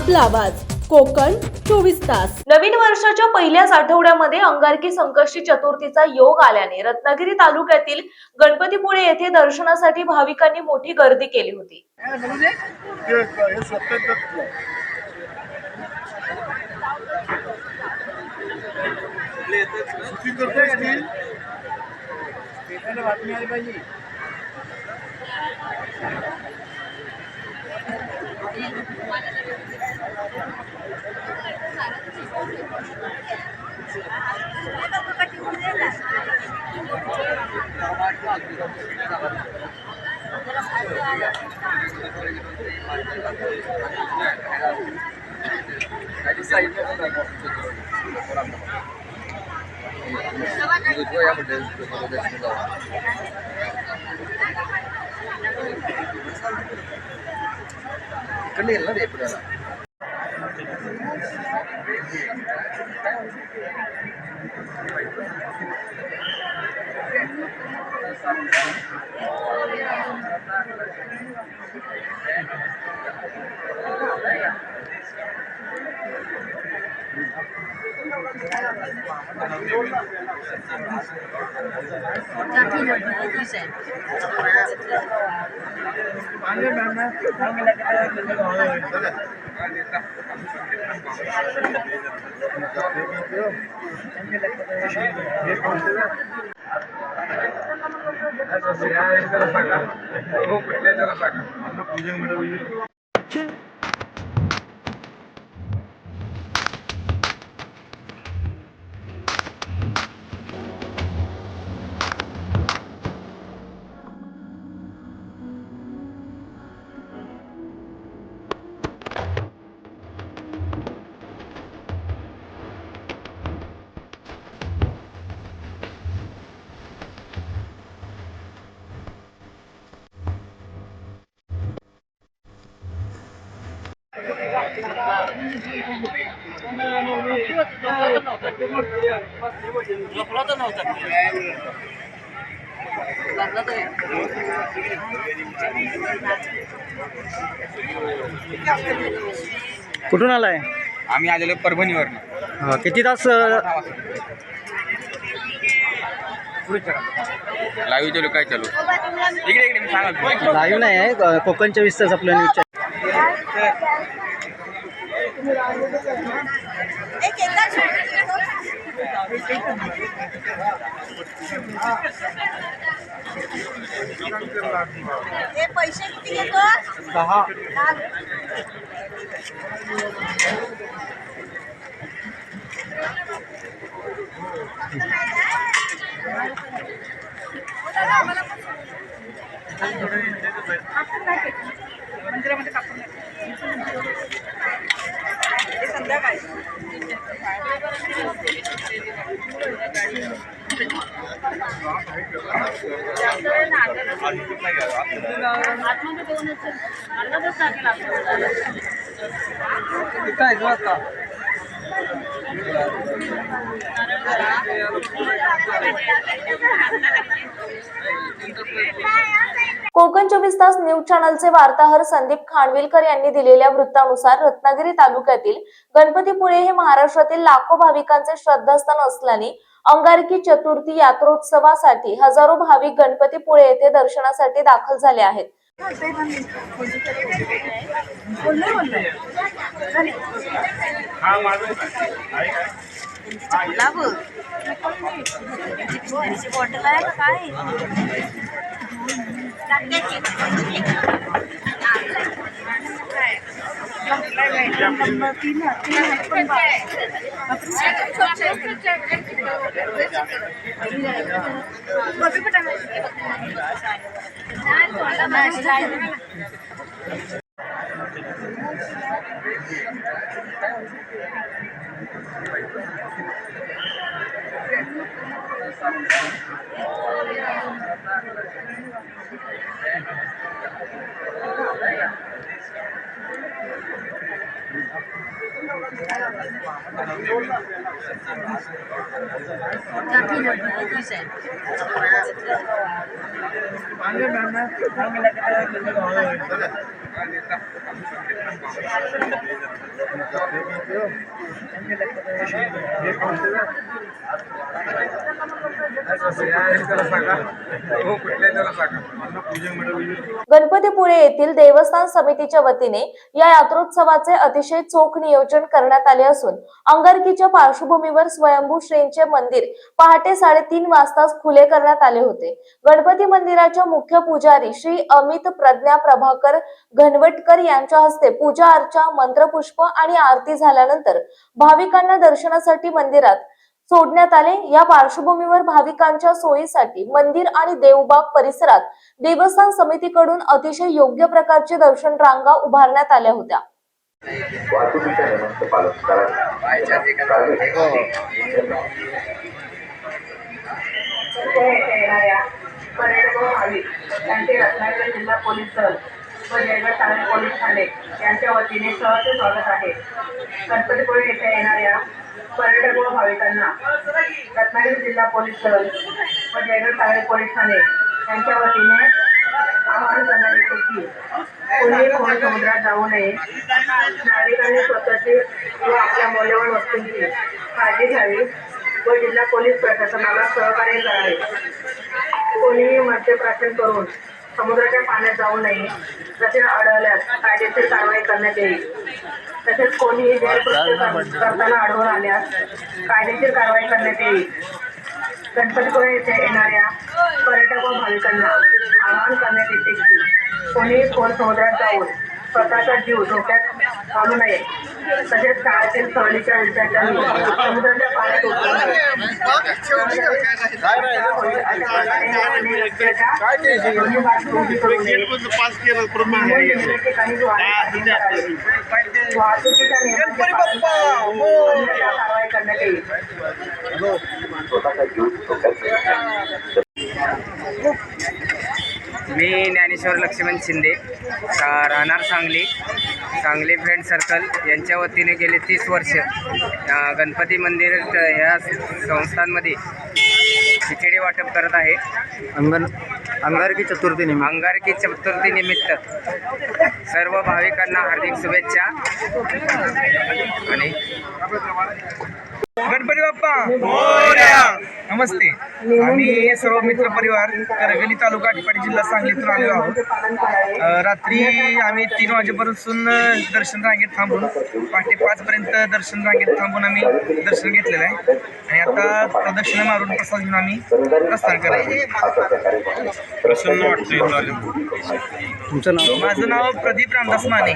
आपला आवाज कोकण 24 तास। नवीन वर्षाच्या पहिल्याच आठवड्यामध्ये अंगारकी संकष्टी चतुर्थीचा योग आल्याने रत्नागिरी तालुक्यातील गणपतीपुळे येथे दर्शनासाठी भाविकांनी मोठी गर्दी केली होती। कुठून आलाय? आम्ही आलेलो परभणीवरनं। किती तास लाईव्ह चालू काय चालू इकडे इकडे मी सांगा लाईव्ह नाही आहे, कोकण 24 तास आपलं न्यूज पैसे किती घेतो? 10 संध्याकाळी कोकण 24 तास न्यूज चॅनलचे वार्ताहर संदीप खानविलकर यांनी दिलेल्या वृत्तानुसार रत्नागिरी तालुक्यातील गणपतीपुळे हे महाराष्ट्रातील लाखो भाविकांचे श्रद्धास्थान असल्याने अंगारकी चतुर्थी यात्रोत्सवासाठी हजारो भाविक गणपतीपुळे येथे दर्शनासाठी दाखल झाले आहेत। बॉटल आहे का काय? Panggil mana? गणपतीपुळे येथील देवस्थान समितीच्या वतीने या यात्रोत्सवाचे अतिशय चोख नियोजन करण्यात आले असून अंगारकीच्या पार्श्वभूमीवर स्वयंभू श्रींचे मंदिर पहाटे 3:30 वाजताच खुले करण्यात आले होते. गणपती मंदिराच्या मुख्य पुजारी श्री अमित प्रज्ञा प्रभाकर घनवटकर यांच्या हस्ते पूजा अर्चा, मंत्रपुष्प आणि आरती झाल्यानंतर भाविकांना दर्शनासाठी मंदिरात सोडण्यात आले. या पार्श्वभूमीवर भाविकांच्या सोयीसाठी मंदिर आणि देवबाग परिसरात देवस्थान समितीकडून अतिशय योग्य प्रकारचे दर्शन रांगा उभारण्यात आल्या होत्या. वाहतुकीच्या नियमांचं पालन येणाऱ्या पर्यटक व भाविक यांचे रत्नागिरी जिल्हा पोलीस दल व जयगड ठाणे पोलीस ठाणे यांच्या वतीने सहर्ष स्वागत आहे. गणपतीपुळे येथे येणाऱ्या पर्यटक व भाविकांना रत्नागिरी जिल्हा पोलीस दल व जयगड ठाणे पोलीस ठाणे यांच्या वतीने आवाहन करण्यात येते की कोणीही खोल समुद्रात जाऊ नये. नागरिकांनी स्वतःची व आपल्या मौल्यवान वस्तूंची काळजी घ्यावी व जिल्हा पोलीस प्रशासनाला सहकार्य करावे. कोणीही मद्यप्राशन करून समुद्राच्या पाण्यात जाऊ नये. तसेच आढळल्यास कायदेशीर कारवाई करण्यात येईल. तसेच कोणीही गैरकृत्य करताना आढळून आल्यास कायदेशीर कारवाई करण्यात येईल. गणपतीपुळे येथे येणाऱ्या पर्यटक व भाविकांना आवाहन करण्यात येते की कोणीही खोल समुद्रात जाऊन स्वतःचा जीव धोक्यात घालू नये. तसेच शाळेतील सहलीच्या विद्यार्थ्यांनी समुद्राच्या पाण्यात उतरू नये. दोन्ही बाजू करून ठिकाणी वाहतुकीच्या नियमांचे पालन करावे, अन्यथा कारवाई करण्यात येईल. स्वतःचा जीव धोक्यात मी ज्ञानेश्वर लक्ष्मण शिंदे, राहणार सांगली. सांगली फ्रेंड सर्कल यांच्या वतीने गेले 30 वर्ष गणपती मंदिर ह्या संस्थांमध्ये खिचडी वाटप करत आहे. अंगारकी चतुर्थी निमित्त सर्व भाविकांना हार्दिक शुभेच्छा. आणि गणपती बाप्पा मोरया. नमस्ते. आम्ही सर्व मित्र परिवार करगली तालुका आटपाडी जिल्हा सांगलीतून आलेलो आहोत. रात्री आम्ही 3 वाजेपासून दर्शन रांगेत थांबून पहाटे 5 पर्यंत दर्शन रांगेत थांबून आम्ही दर्शन घेतलेलं आहे आणि आता प्रदक्षिणा मारून प्रसाद घेऊन आम्ही प्रस्थान करायचं. प्रसन्न वाटतंय. तुमचं नाव? माझं नाव प्रदीप रामदास माने.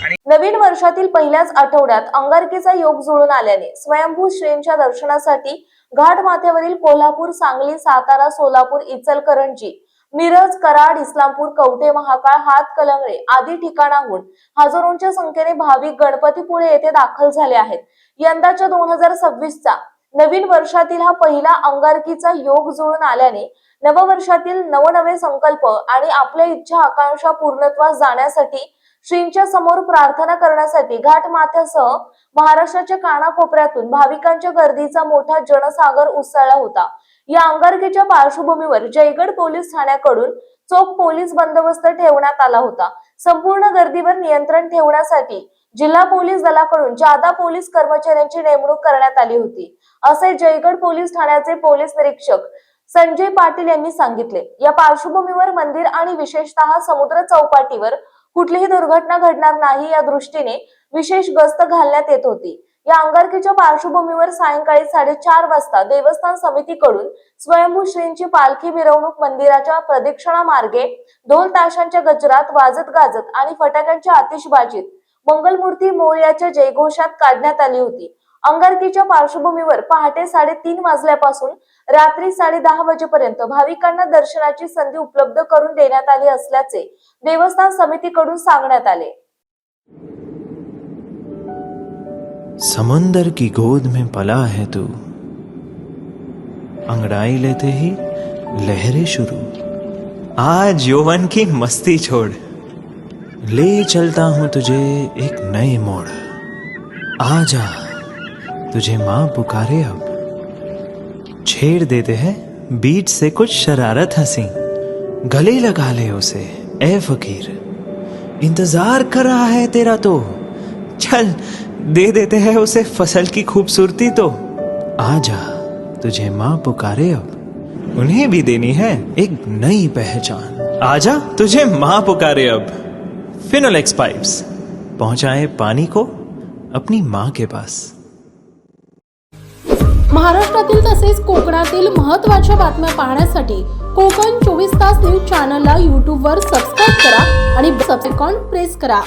आणि नवीन वर्षातील पहिल्याच आठवड्यात अंगारकीचा योग जुळून आल्याने स्वयंभू श्रींच्या दर्शनासाठी घाट माथ्यावरील कोल्हापूर, सांगली, सातारा, सोलापूर, इचलकरंजी, मिरज, कराड, इस्लामपूर, कवठे महाकाळ, हातकणंगले आदी ठिकाणाहून हजारोंच्या संख्येने भाविक गणपतीपुळे येथे दाखल झाले आहेत. यंदाच्या 2026चा नवीन वर्षातील हा पहिला अंगारकीचा योग जुळून आल्याने नववर्षातील नवनवे संकल्प आणि आपल्या इच्छा आकांक्षा पूर्णत्वास जाण्यासाठी श्रींच्या समोर प्रार्थना करण्यासाठी घाट माथ्यासह महाराष्ट्राच्या कानाकोपऱ्यातून भाविकांच्या गर्दीचा मोठा जनसागर उसळला होता. या अंगारकीच्या पार्श्वभूमीवर जयगड पोलीस ठाण्याकडून चोख पोलीस बंदोबस्त ठेवण्यात आला होता. संपूर्ण गर्दीवर नियंत्रण ठेवण्यासाठी जिल्हा पोलीस दलाकडून जादा पोलीस कर्मचाऱ्यांची नेमणूक करण्यात आली होती, असे जयगड पोलीस ठाण्याचे पोलीस निरीक्षक संजय पाटील यांनी सांगितले. या पार्श्वभूमीवर मंदिर आणि विशेषतः समुद्र चौपाटीवर कुठलीही दुर्घटना घडणार नाही या दृष्टीने विशेष गस्त घालण्यात येत होती. या अंगारकीच्या पार्श्वभूमीवर सायंकाळी 4:30 वाजता देवस्थान समितीकडून स्वयंभू श्रींची पालखी मिरवणूक मंदिराच्या प्रदक्षिणा मार्गे ढोल ताशांच्या गजरात, वाजत गाजत आणि फटाक्यांच्या आतिषबाजीत मंगलमूर्ती मोरयाच्या जयघोषात काढण्यात आली होती. अंगारकीच्या पार्श्वभूमीवर पहाटे 3:30 वाजल्यापासून रात्री 10:30 वाजेपर्यंत भाविकांना दर्शनाची संधी उपलब्ध करून देण्यात आली असल्याचे देवस्थान समितीकडून सांगण्यात आले. समुंदर की गोद में पला है तू, अंगड़ाई लेते ही लहरें शुरू. आज यौवन की मस्ती छोड़, ले चलता हूं तुझे एक नए मोड़. आजा तुझे माँ पुकारे अब, छेड़ देते हैं बीच से कुछ शरारत हंसी. गले लगा ले उसे ए फकीर, इंतजार कर रहा है तेरा तो। चल दे देते हैं उसे फसल की खूबसूरती तो। आजा तुझे माँ पुकारे अब, उन्हें भी देनी है एक नई पहचान। आजा तुझे माँ पुकारे अब। फिनोलेक्स पाइप्स पहुंचाए पानी को अपनी माँ के पास। महाराष्ट्रातील तसेच कोकणातील महत्त्वाच्या बातम्या पाहण्यासाठी कोकण 24 तास न्यूज चॅनलला यूट्यूबवर सबस्क्राईब करा आणि बेल आयकॉन प्रेस करा।